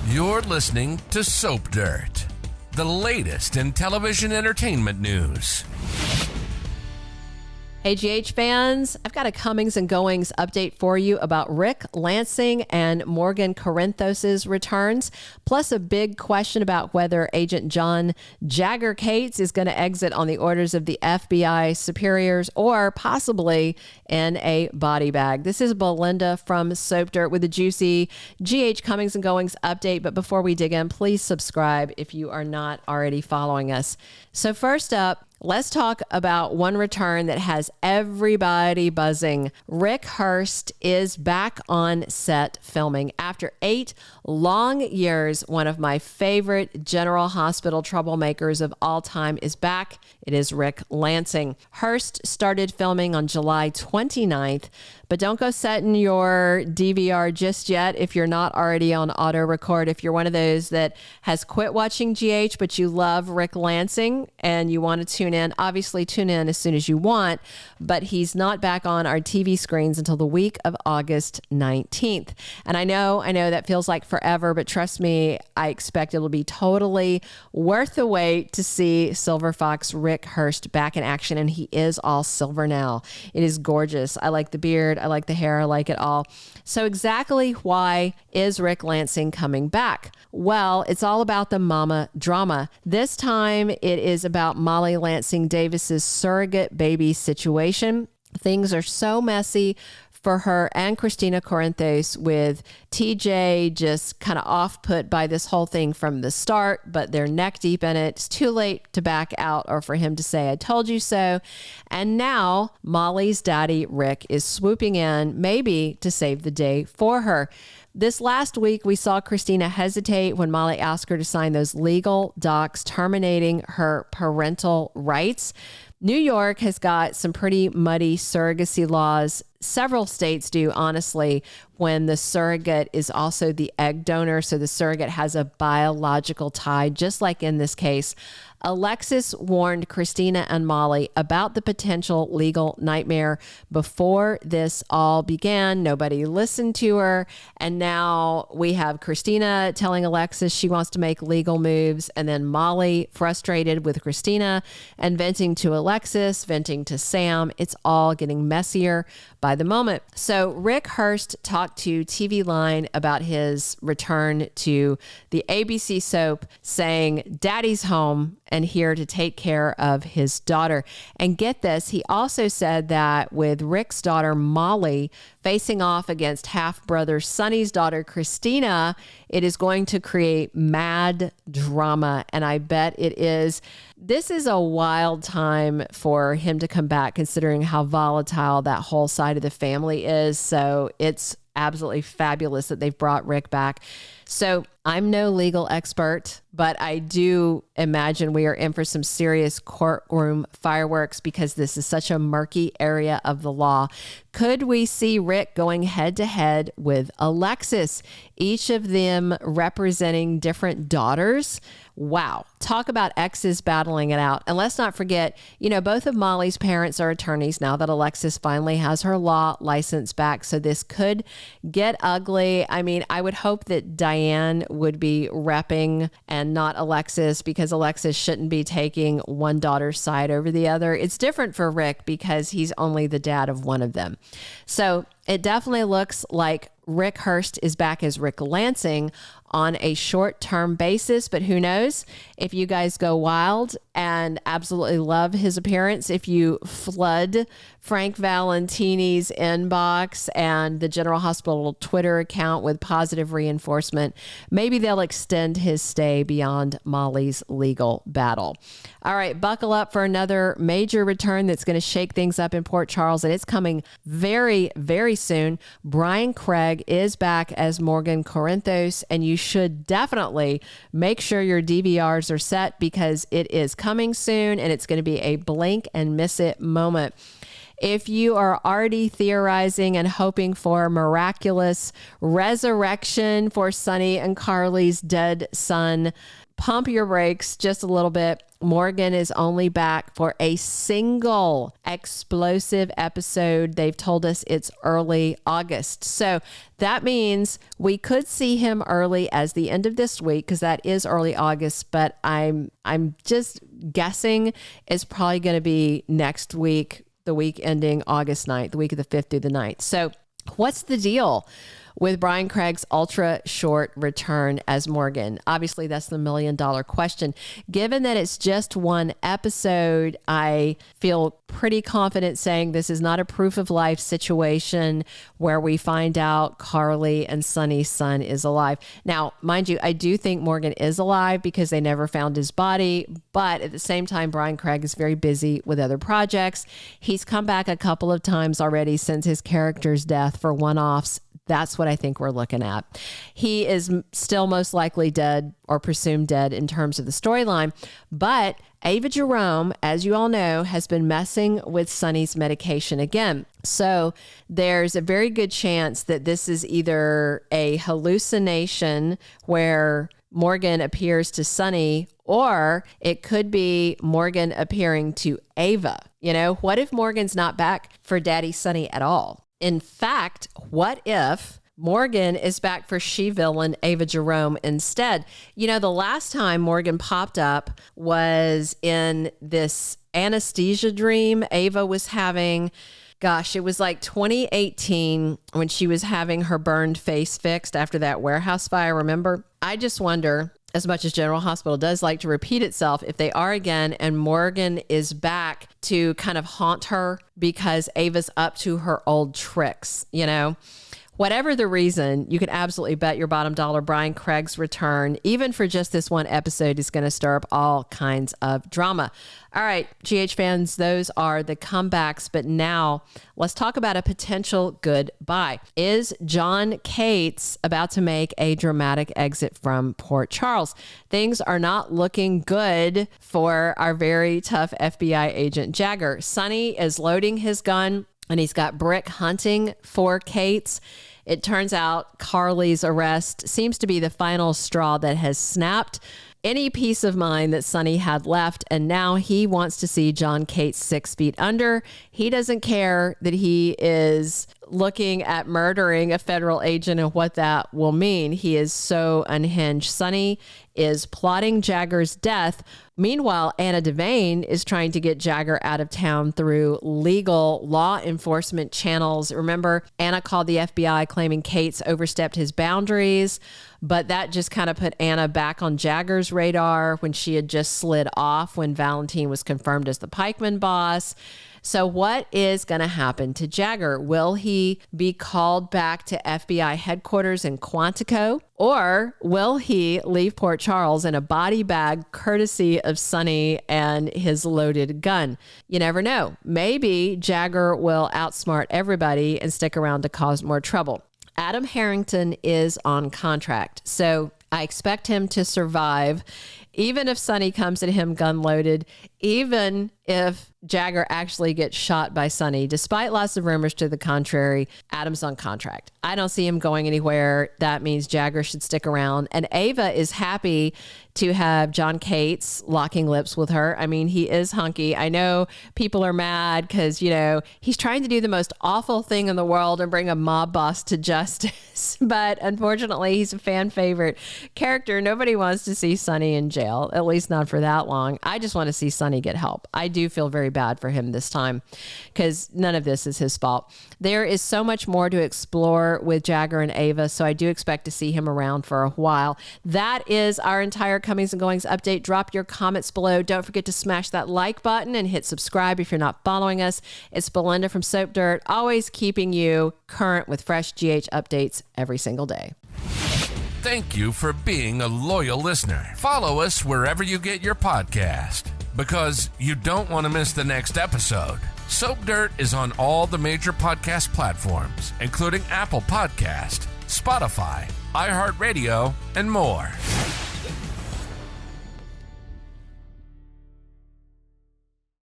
You're listening to Soap Dirt, the latest in television entertainment news. Hey, GH fans, I've got a comings and goings update for you about Ric Lansing and Morgan Corinthos' returns, plus a big question about whether Agent John Jagger Cates is going to exit on the orders of the FBI superiors or possibly in a body bag. This is Belinda from Soap Dirt with a juicy GH comings and goings update. But before we dig in, please subscribe if you are not already following us. So first up, let's talk about one return that has everybody buzzing. Rick Hurst is back on set filming. After 8 long years, one of my favorite General Hospital troublemakers of all time is back. It is Ric Lansing. Hurst started filming on July 29th, but don't go setting your DVR just yet if you're not already on auto record. If you're one of those that has quit watching GH, but you love Ric Lansing and you want to tune in, obviously tune in as soon as you want, but he's not back on our TV screens until the week of August 19th. And I know that feels like forever, but trust me, I expect it'll be totally worth the wait to see Silver Fox Rick Hurst back in action. And he is all silver now. It is gorgeous. I like the beard. I like the hair. I like it all. So exactly why is Ric Lansing coming back? Well, it's all about the mama drama. This time it is about Molly Lansing Davis's surrogate baby situation. Things are so messy for her and Kristen Corinthos, with TJ just kind of off put by this whole thing from the start, but they're neck deep in it. It's too late to back out or for him to say, I told you so. And now Molly's daddy, Rick, is swooping in, maybe to save the day for her. This last week, we saw Christina hesitate when Molly asked her to sign those legal docs terminating her parental rights. New York has got some pretty muddy surrogacy laws. Several states do, honestly, when the surrogate is also the egg donor. So the surrogate has a biological tie, just like in this case. Alexis warned Christina and Molly about the potential legal nightmare before this all began. Nobody listened to her. And now we have Christina telling Alexis she wants to make legal moves. And then Molly frustrated with Christina and venting to Alexis, venting to Sam. It's all getting messier by the moment. So Rick Hurst talked to TV Line about his return to the ABC soap, saying, Daddy's home and here to take care of his daughter. And get this, he also said that with Rick's daughter, Molly, facing off against half-brother Sonny's daughter, Christina, it is going to create mad drama. And I bet it is. This is a wild time for him to come back, considering how volatile that whole side of the family is. So it's absolutely fabulous that they've brought Rick back. So I'm no legal expert, but I do imagine we are in for some serious courtroom fireworks because this is such a murky area of the law. Could we see Rick going head to head with Alexis, each of them representing different daughters? Wow. Talk about exes battling it out. And let's not forget, both of Molly's parents are attorneys now that Alexis finally has her law license back. So this could get ugly. I mean, I would hope that Diane would be repping and not Alexis, because Alexis shouldn't be taking one daughter's side over the other. It's different for Rick because he's only the dad of one of them. So it definitely looks like Rick Hurst is back as Ric Lansing on a short-term basis, but who knows? If you guys go wild and absolutely love his appearance, if you flood Frank Valentini's inbox and the General Hospital Twitter account with positive reinforcement, maybe they'll extend his stay beyond Molly's legal battle. All right, buckle up for another major return that's going to shake things up in Port Charles, and it's coming very, very soon. Bryan Craig is back as Morgan Corinthos, and you should definitely make sure your DVRs are set because it is coming soon, and it's going to be a blink and miss it moment. If you are already theorizing and hoping for a miraculous resurrection for Sonny and Carly's dead son, pump your brakes just a little bit. Morgan is only back for a single explosive episode. They've told us it's early August. So that means we could see him early as the end of this week, because that is early August, but I'm just guessing it's probably going to be next week, the week ending August 9th, the week of the 5th through the 9th. So what's the deal with Bryan Craig's ultra short return as Morgan? Obviously, that's the $1 million question. Given that it's just one episode, I feel pretty confident saying this is not a proof of life situation where we find out Carly and Sonny's son is alive. Now, mind you, I do think Morgan is alive because they never found his body. But at the same time, Bryan Craig is very busy with other projects. He's come back a couple of times already since his character's death for one-offs. That's what I think we're looking at. He is still most likely dead or presumed dead in terms of the storyline. But Ava Jerome, as you all know, has been messing with Sonny's medication again. So there's a very good chance that this is either a hallucination where Morgan appears to Sonny, or it could be Morgan appearing to Ava. You know, what if Morgan's not back for Daddy Sonny at all? In fact, what if Morgan is back for she-villain Ava Jerome instead? You know, the last time Morgan popped up was in this anesthesia dream Ava was having. Gosh, it was like 2018 when she was having her burned face fixed after that warehouse fire, remember? I just wonder, as much as General Hospital does like to repeat itself, if they are again and Morgan is back to kind of haunt her because Ava's up to her old tricks, you know? Whatever the reason, you can absolutely bet your bottom dollar Bryan Craig's return, even for just this one episode, is going to stir up all kinds of drama. All right, GH fans, those are the comebacks. But now let's talk about a potential goodbye. Is John Cates about to make a dramatic exit from Port Charles? Things are not looking good for our very tough FBI agent Jagger. Sonny is loading his gun, and he's got Brick hunting for Cates. It turns out Carly's arrest seems to be the final straw that has snapped any peace of mind that Sonny had left, and now he wants to see John Cates 6 feet under. He doesn't care that he is looking at murdering a federal agent and what that will mean. He is so unhinged. Sonny is plotting Jagger's death. Meanwhile, Anna Devane is trying to get Jagger out of town through legal law enforcement channels. Remember, Anna called the FBI claiming Cates overstepped his boundaries, but that just kind of put Anna back on Jagger's radar when she had just slid off when Valentine was confirmed as the pikeman boss. So what is going to happen to Jagger? Will he be called back to FBI headquarters in Quantico? Or will he leave Port Charles in a body bag courtesy of Sonny and his loaded gun? You never know. Maybe Jagger will outsmart everybody and stick around to cause more trouble. Adam Harrington is on contract, so I expect him to survive, even if Sonny comes at him gun loaded, even if Jagger actually gets shot by Sonny. Despite lots of rumors to the contrary, Adam's on contract. I don't see him going anywhere. That means Jagger should stick around. And Ava is happy to have John Cates locking lips with her. I mean, he is hunky. I know people are mad because, you know, he's trying to do the most awful thing in the world and bring a mob boss to justice. But unfortunately, he's a fan favorite character. Nobody wants to see Sonny in jail, at least not for that long. I just want to see Sonny get help. I do feel very bad for him this time because none of this is his fault. There is so much more to explore with Jagger and Ava, so I do expect to see him around for a while. That is our entire comings and goings update. Drop your comments below. Don't forget to smash that like button and hit subscribe if you're not following us. It's Belinda from Soap Dirt, always keeping you current with fresh GH updates every single day. Thank you for being a loyal listener. Follow us wherever you get your podcast, because you don't want to miss the next episode. Soap Dirt is on all the major podcast platforms, including Apple Podcast, Spotify, iHeartRadio, and more.